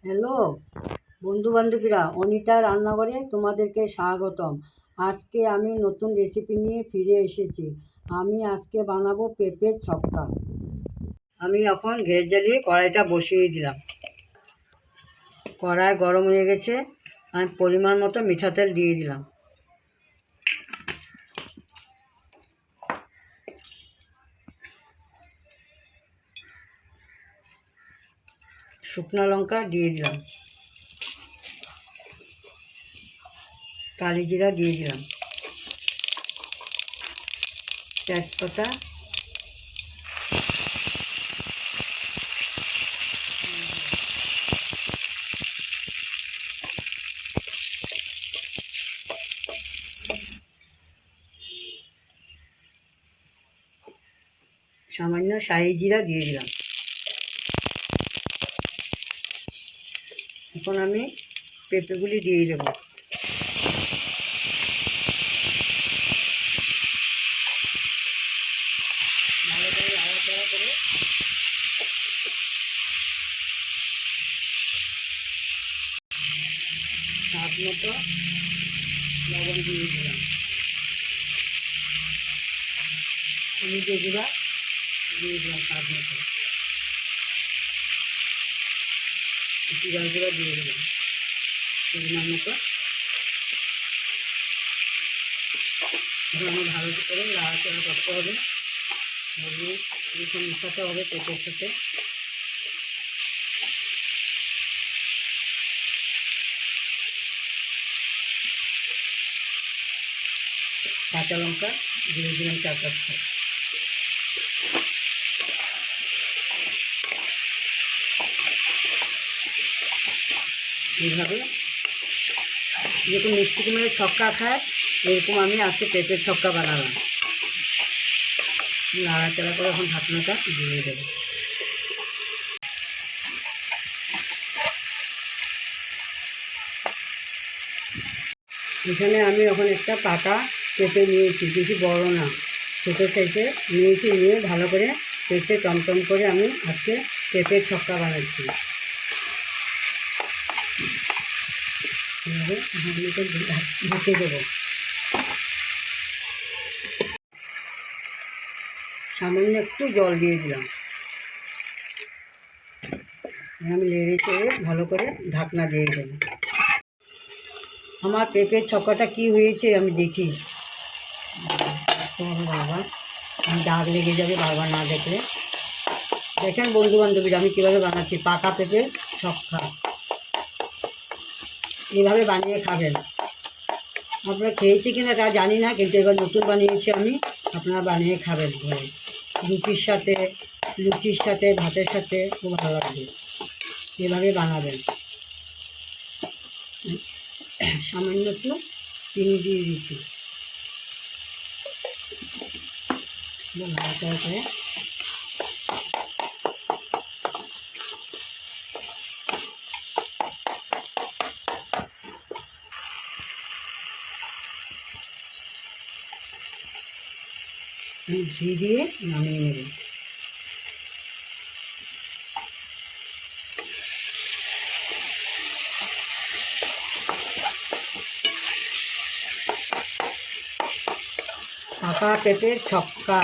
Hello বন্ধু বান্ধবীরা, অনিতা রান্নাঘরে তোমাদেরকে স্বাগতম। আজকে আমি নতুন রেসিপি নিয়ে ফিরে এসেছি। আমি আজকে বানাবো পেঁপের ছক্কা। আমি এখন গ্যাস জ্বালিয়ে কড়াইটা বসিয়ে দিলাম। কড়াই গরম হয়ে গেছে, আমি পরিমাণ মতো মিঠা তেল দিয়ে দিলাম। শুকনো লঙ্কা দিয়ে দিলাম, কালি জিরা দিয়ে দিলাম, তেজপাতা, সামান্য শাহি জিরা দিয়ে দিলাম। এখন আমি পেঁপেগুলি দিয়ে দেবো। ভালো করে নাড়াচাড়া করে স্বাদ মতো লবণ দিয়ে দিলাম, হলুদ গুঁড়া দিয়ে দিলাম স্বাদ মতো, জিরা গুঁড়া দিয়ে দিলাম পরিমাণ মতো। এখন আমার ভালো করে নাড়াচাড়া করতে হবে, হলুদ এরকম মেশাতে হবে পেঁপের সাথে। কাঁচা লঙ্কা দিয়ে দিলাম 4-5টা। এইভাবে যেরকম মিষ্টি কুমড়ের ছক্কা খায়, এরকম আমি আজকে পেঁপের ছক্কা বানালাম। নাড়াচাড়া করে এখন ঢাকনাটা দিয়ে দেবো। এখানে আমি এখন একটা পাকা পেঁপে নিয়েছি, বেশি বড় না, ছোটো সাইজে নিয়েছি। নিয়ে ভালো করে পেঁপে টমটম করে আমি আজকে পেঁপের ছক্কা বানাচ্ছি। এভাবে ঢেকে দেবো। সামান্য একটু জল দিয়ে দিলাম। আমি নেড়ে চেড়ে ভালো করে ঢাকনা দিয়ে দেবো। আমার পেঁপের ছক্কাটা কি হয়েছে আমি দেখি। বারবার দাগ লেগে যাবে বারবার না দেখলে। দেখেন বন্ধু বান্ধবীরা, আমি কীভাবে বানাচ্ছি পাকা পেঁপের ছক্কা। এইভাবে বানিয়ে খাবেন। আপনারা খেয়েছি কিনা তা জানি না, কিন্তু এবার নতুন বানিয়েছি আমি। আপনারা বানিয়ে খাবেন ঘরে, রুটির সাথে, লুচির সাথে, ভাতের সাথে খুব ভালো লাগবে। এভাবে বানাবেন। সামান্য একটু চিনি দিয়ে দিচ্ছি, নাড়াচাড়া করে ঘি দিয়ে নামিয়ে নেবেন। পাকা পেঁপের ছক্কা।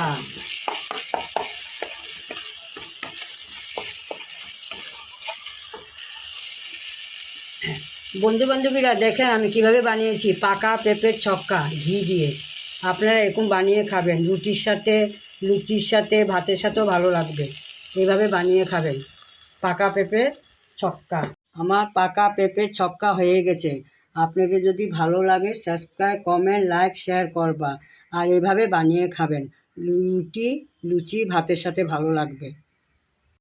বন্ধু বান্ধবীরা দেখেন আমি কিভাবে বানিয়েছি পাকা পেঁপের ছক্কা ঘি দিয়ে। আপনারা এরকম বানিয়ে খাবেন, রুটির সাথে, লুচির সাথে, ভাতের সাথেও ভালো লাগবে। এইভাবে বানিয়ে খাবেন পাকা পেঁপের ছক্কা। আমার পাকা পেঁপের ছক্কা হয়ে গেছে। আপনাকে যদি ভালো লাগে সাবস্ক্রাইব, কমেন্ট, লাইক, শেয়ার করবা। আর এভাবে বানিয়ে খাবেন, রুটি, লুচি, ভাতের সাথে ভালো লাগবে।